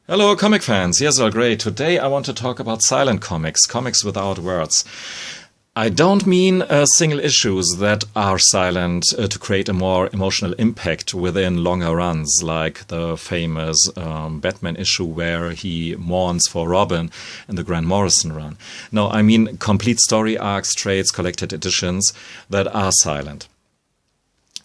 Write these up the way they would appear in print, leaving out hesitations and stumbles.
Hello comic fans, yes, all great. Today I want to talk about silent comics, comics without words. I don't mean single issues that are silent to create a more emotional impact within longer runs, like the famous Batman issue where he mourns for Robin in the Grant Morrison run. No, I mean complete story arcs, trades, collected editions that are silent.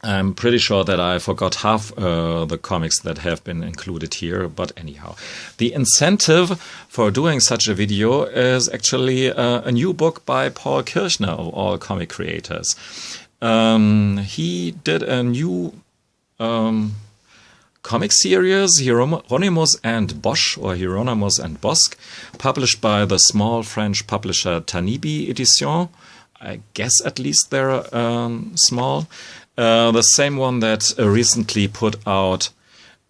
I'm pretty sure that I forgot half the comics that have been included here, but anyhow. The incentive for doing such a video is actually a new book by Paul Kirchner, of all comic creators. He did a new comic series, Hieronymus and Bosch, or Hieronymus and Bosch, published by the small French publisher Tanibis Edition. I guess at least they're small. The same one that recently put out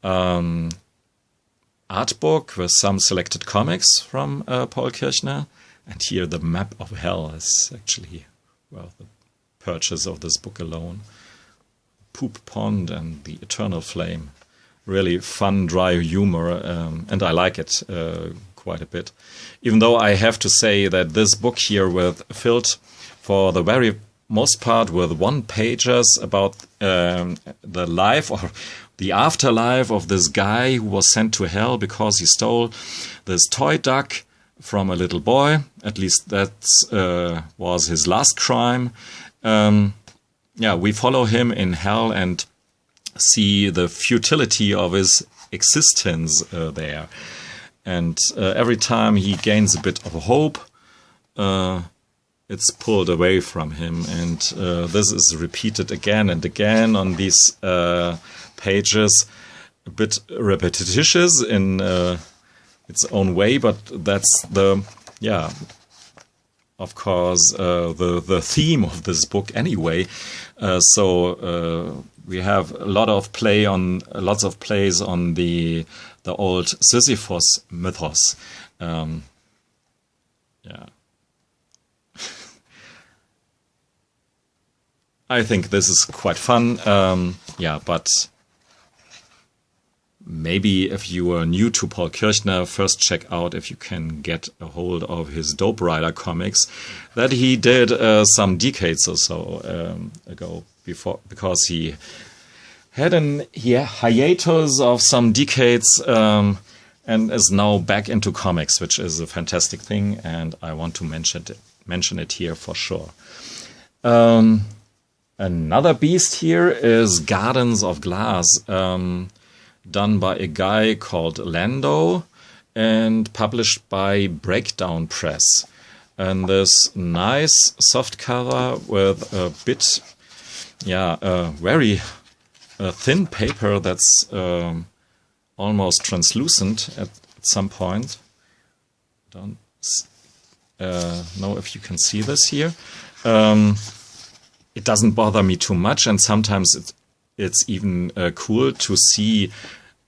art book with some selected comics from Paul Kirchner. And here the map of hell is actually, well, the purchase of this book alone. Poop Pond and the Eternal Flame. Really fun, dry humor, and I like it quite a bit. Even though I have to say that this book here filled for the very most part with one-pagers about the life or the afterlife of this guy who was sent to hell because he stole this toy duck from a little boy. At least that was his last crime. We follow him in hell and see the futility of his existence there. And every time he gains a bit of hope, it's pulled away from him, and this is repeated again and again on these pages. A bit repetitious in its own way, but that's of course, the theme of this book anyway. So we have lots of plays on the old Sisyphus mythos. I think this is quite fun, but maybe if you are new to Paul Kirchner, first check out if you can get a hold of his Dope Rider comics that he did some decades or so ago, because he had a hiatus of some decades and is now back into comics, which is a fantastic thing, and I want to mention it here for sure. Another beast here is Gardens of Glass, done by a guy called Lando and published by Breakdown Press. And this nice soft cover with a bit, very thin paper that's almost translucent at some point. Don't know if you can see this here. It doesn't bother me too much, and sometimes it's even cool to see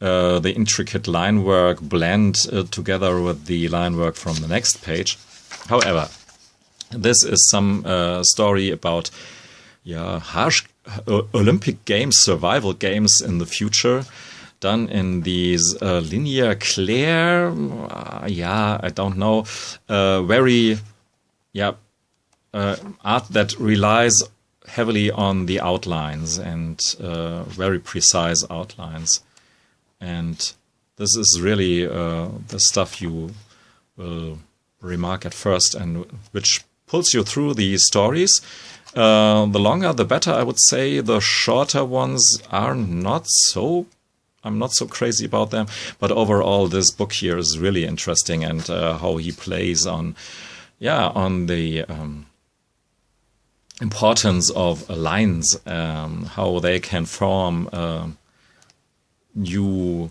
the intricate line work blend together with the line work from the next page. However, this is some story about harsh Olympic Games, survival games in the future, done in these linear clear, I don't know, very art that relies heavily on the outlines and very precise outlines. And this is really the stuff you will remark at first and which pulls you through the stories. The longer the better, I would say. The shorter ones are I'm not so crazy about them, but overall this book here is really interesting, and how he plays on the importance of lines, how they can form new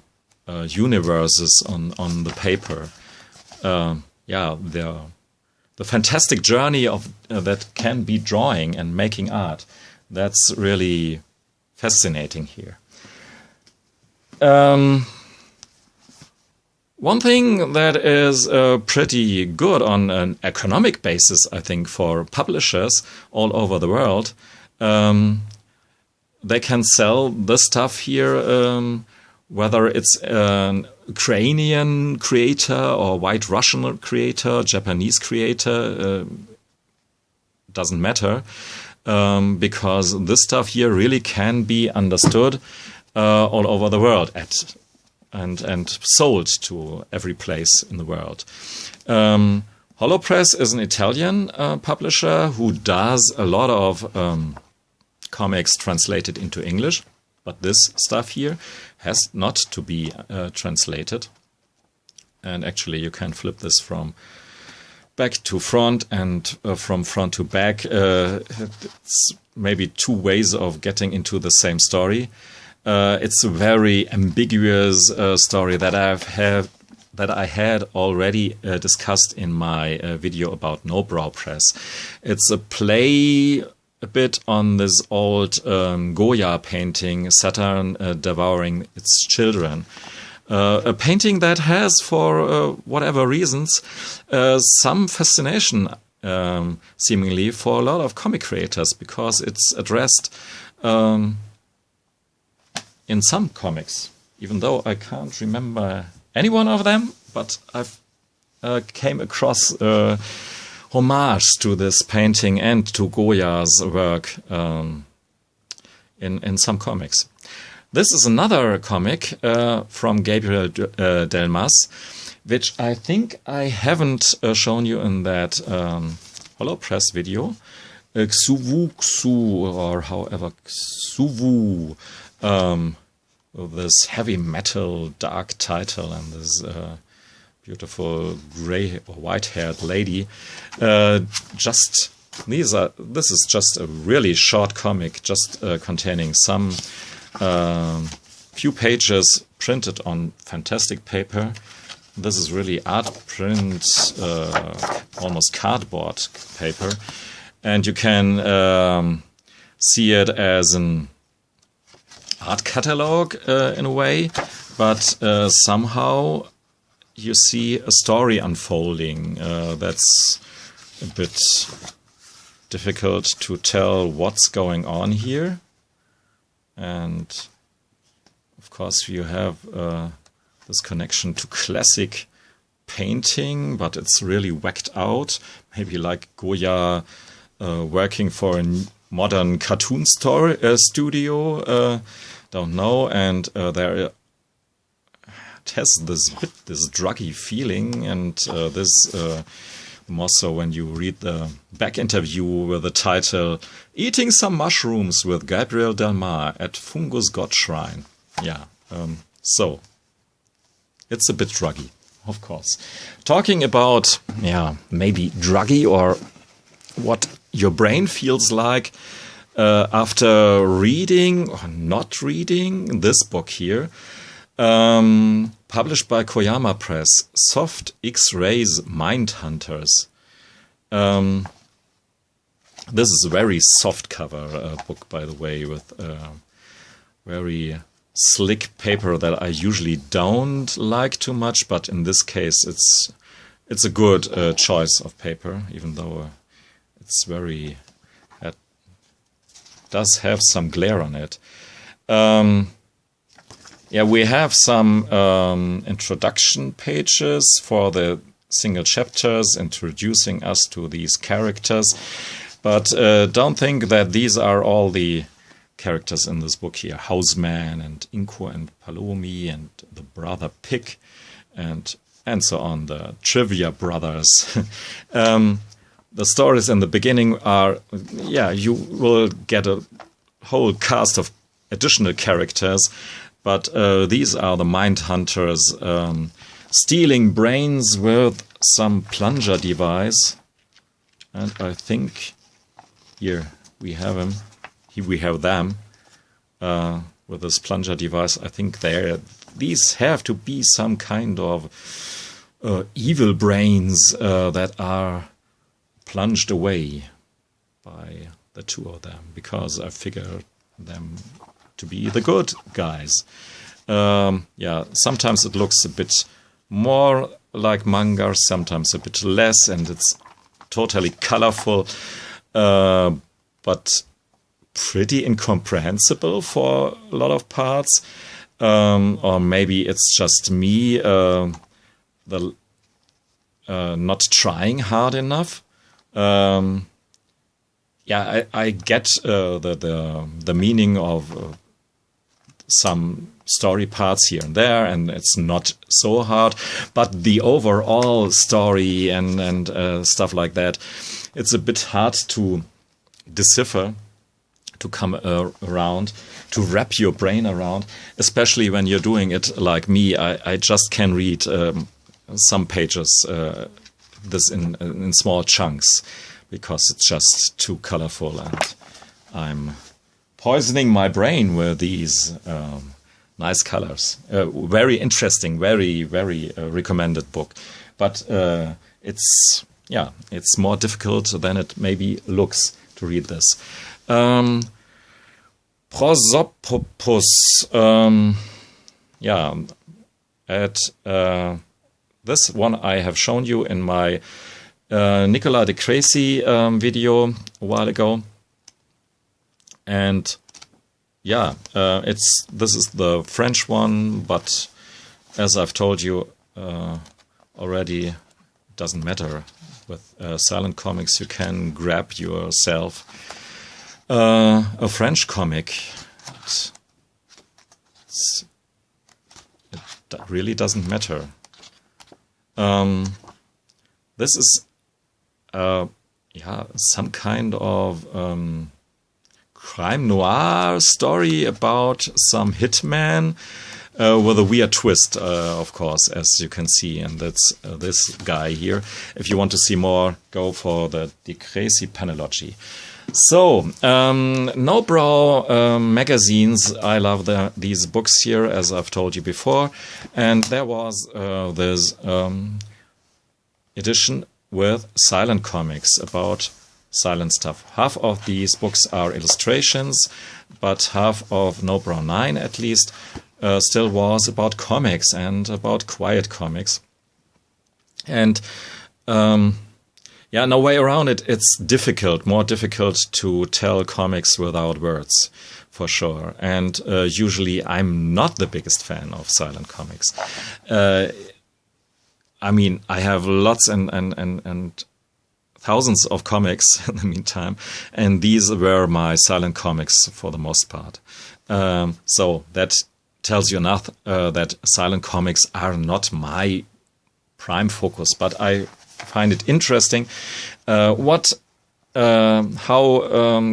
universes on the paper. The fantastic journey of that can be drawing and making art. That's really fascinating here. One thing that is pretty good on an economic basis, I think, for publishers all over the world, they can sell this stuff here whether it's an Ukrainian creator or White Russian creator, Japanese creator, doesn't matter, because this stuff here really can be understood all over the world and sold to every place in the world. Holopress is an Italian publisher who does a lot of comics translated into English, but this stuff here has not to be translated. And actually you can flip this from back to front and from front to back. It's maybe two ways of getting into the same story. It's a very ambiguous story that I had already discussed in my video about Nobrow Press. It's a play a bit on this old Goya painting, Saturn devouring its children. A painting that has, for whatever reasons, some fascination, seemingly, for a lot of comic creators, because it's addressed in some comics, even though I can't remember any one of them, but I've came across homage to this painting and to Goya's work in some comics. This is another comic from Gabriel Delmas, which I think I haven't shown you in that Holopress video. Xuwwuu, or however, Xuwwuu, this heavy metal dark title and this beautiful gray or white-haired lady. This is just a really short comic, just containing some few pages printed on fantastic paper. This is really art print, almost cardboard paper, and you can see it as an art catalog in a way, but somehow you see a story unfolding that's a bit difficult to tell what's going on here. And of course you have this connection to classic painting, but it's really whacked out, maybe like Goya working for a modern cartoon studio, don't know. And there it has this druggy feeling, and this more so when you read the back interview with the title "Eating Some Mushrooms with Gabriel Delmas at Fungus God Shrine." Yeah, so it's a bit druggy, of course. Talking about, maybe druggy, or what your brain feels like after reading or not reading this book here, published by Koyama Press, Soft X-Rays Mindhunters. This is a very soft cover book, by the way, with very slick paper that I usually don't like too much, but in this case it's a good choice of paper, even though it's very, it does have some glare on it. We have some introduction pages for the single chapters introducing us to these characters, but don't think that these are all the characters in this book here. Houseman and Inko and Palomi and the brother Pig and so on, the Trivia Brothers. The stories in the beginning are, you will get a whole cast of additional characters, but these are the Mindhunters stealing brains with some plunger device. And I think here we have him. Here we have them with this plunger device. I think these have to be some kind of evil brains that are plunged away by the two of them, because I figure them to be the good guys. Sometimes it looks a bit more like manga, sometimes a bit less, and it's totally colorful, but pretty incomprehensible for a lot of parts. or maybe it's just me not trying hard enough. I get the meaning of some story parts here and there, and it's not so hard. But the overall story and stuff like that, it's a bit hard to decipher, to come around, to wrap your brain around, especially when you're doing it like me. I just can read some pages, this in small chunks, because it's just too colorful, and I'm poisoning my brain with these nice colors. Very interesting, very, very recommended book. But it's more difficult than it maybe looks to read this. Prosopopus, this one I have shown you in my Nicolas de Crecy video a while ago, and this is the French one, but as I've told you already, it doesn't matter. With silent comics, you can grab yourself a French comic. It really doesn't matter. This is some kind of crime noir story about some hitman with a weird twist, of course, as you can see, and that's this guy here. If you want to see more, go for the De Crecy panellogy. So, Nobrow magazines, I love these books here, as I've told you before. And there was this edition with silent comics about silent stuff. Half of these books are illustrations, but half of Nobrow 9 at least still was about comics and about quiet comics. And no way around it. It's difficult, more difficult to tell comics without words, for sure. And usually I'm not the biggest fan of silent comics. I mean, I have lots and thousands of comics in the meantime, and these were my silent comics for the most part. So that tells you enough that silent comics are not my prime focus, but I find it interesting how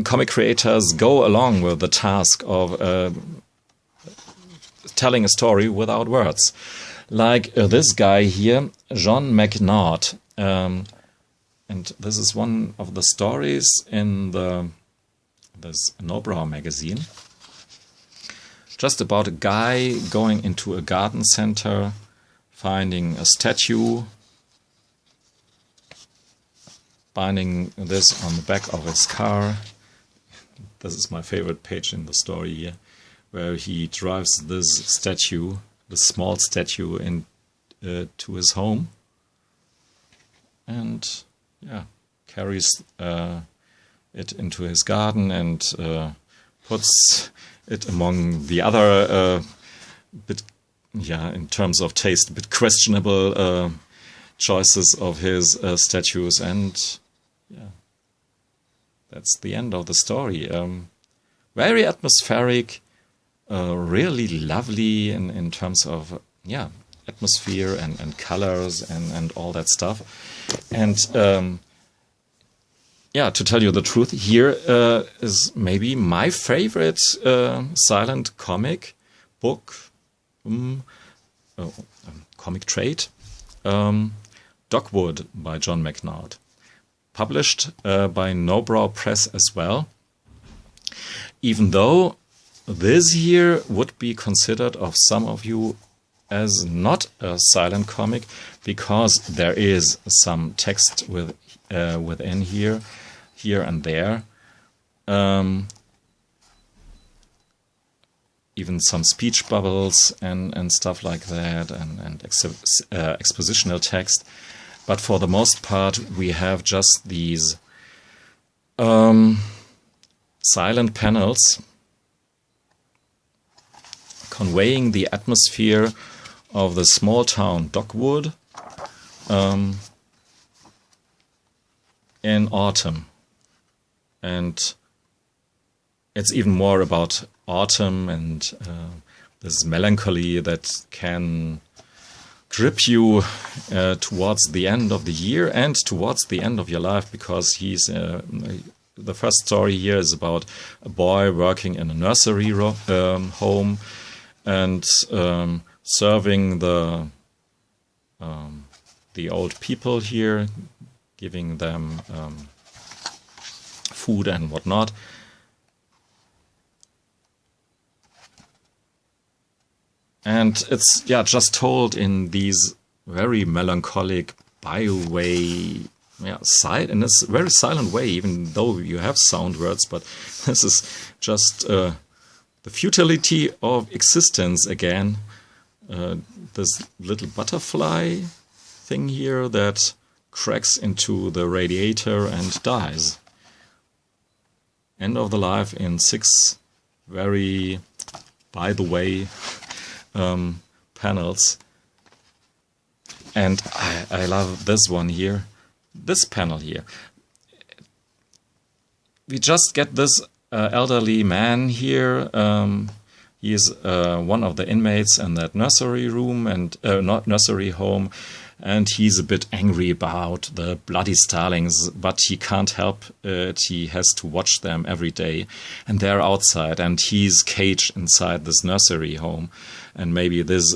comic creators go along with the task of telling a story without words. Like this guy here, John McNaught, and this is one of the stories in this Nobrow magazine, just about a guy going into a garden center, finding a statue, binding this on the back of his car. This is my favorite page in the story here, where he drives this statue, the small statue, to his home, and carries it into his garden and puts it among the other in terms of taste, a bit questionable choices of his statues, and that's the end of the story. Very atmospheric, really lovely in terms of atmosphere and colors and all that stuff. And to tell you the truth, here is maybe my favorite silent comic book, comic trade, Dockwood by John McNaught, published by Nobrow Press as well. Even though this here would be considered of some of you as not a silent comic, because there is some text within here and there. Even some speech bubbles and stuff like that, and expositional text. But for the most part, we have just these silent panels conveying the atmosphere of the small town Dockwood in autumn. And it's even more about autumn and this melancholy that can grip you towards the end of the year and towards the end of your life, because he's the first story here is about a boy working in a nursery home and serving the old people here, giving them food and whatnot. And it's just told in these very melancholic bayeux way, in a very silent way, even though you have sound words. But this is just the futility of existence again. This little butterfly thing here that cracks into the radiator and dies. End of the life in 6 very, by the way, panels. And I love this one here, this panel here. We just get this elderly man here. He is one of the inmates in that nursery room and not nursery home, and he's a bit angry about the bloody starlings, but he can't help it. He has to watch them every day, and they're outside, and he's caged inside this nursery home. And maybe this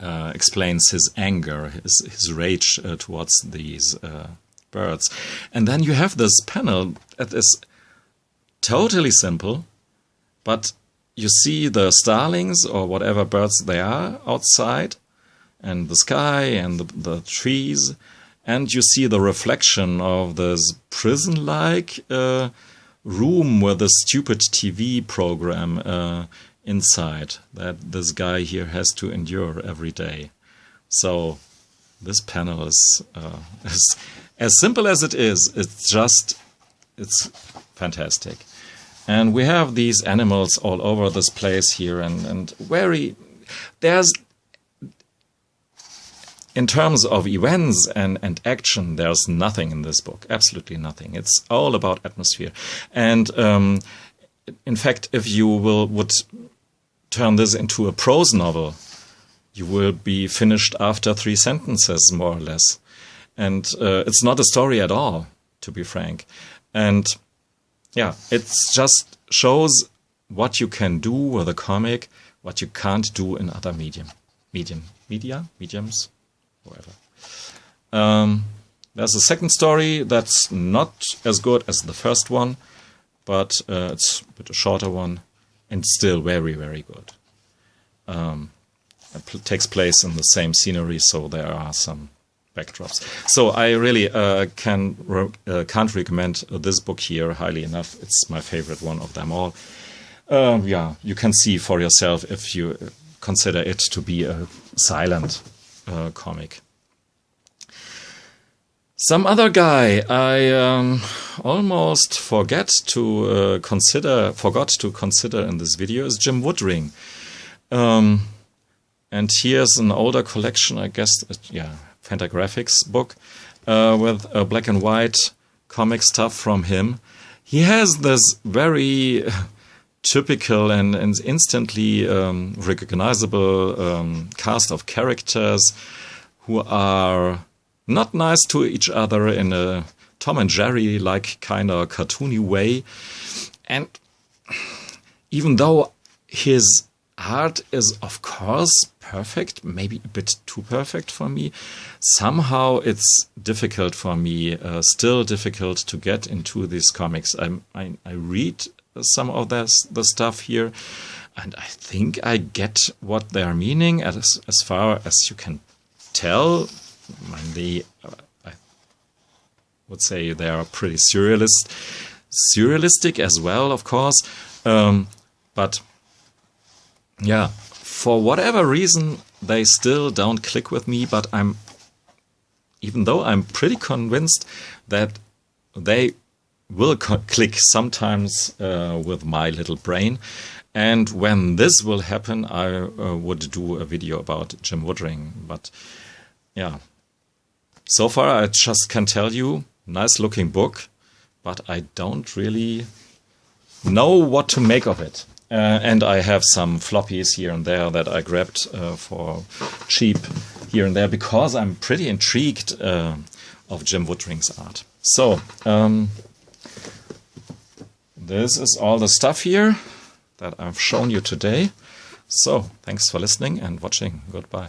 explains his anger, his rage towards these birds. And then you have this panel that is totally simple, but you see the starlings or whatever birds they are outside, and the sky and the trees, and you see the reflection of this prison-like room with a stupid TV program inside that this guy here has to endure every day. So this panel is as simple as it is. It's fantastic. And we have these animals all over this place here, and there's, in terms of events and action, there's nothing in this book, absolutely nothing. It's all about atmosphere. And in fact, if you would turn this into a prose novel, you will be finished after 3 sentences, more or less. And it's not a story at all, to be frank. And it just shows what you can do with a comic, what you can't do in other mediums, whatever. There's a second story that's not as good as the first one, but it's a bit a shorter one, and still very, very good. It takes place in the same scenery, so there are some backdrops. So I really can't recommend this book here highly enough. It's my favorite one of them all. You can see for yourself if you consider it to be a silent comic. Some other guy I almost forgot to consider in this video is Jim Woodring. And here's an older collection, I guess, Fantagraphics book with black and white comic stuff from him. He has this very typical and instantly recognizable cast of characters who are not nice to each other in a Tom and Jerry-like kind of cartoony way. And even though his art is, of course, perfect, maybe a bit too perfect for me, somehow it's difficult for me, still difficult to get into these comics. I read some of the stuff here, and I think I get what they're meaning as far as you can tell. I would say they are pretty surrealistic as well, of course. But for whatever reason, they still don't click with me. But even though I'm pretty convinced that they will click sometimes with my little brain. And when this will happen, I would do a video about Jim Woodring. But yeah, so far I just can tell you, nice looking book, but I don't really know what to make of it. And I have some floppies here and there that I grabbed for cheap here and there because I'm pretty intrigued of Jim Woodring's art. So, this is all the stuff here that I've shown you today. So, thanks for listening and watching. Goodbye.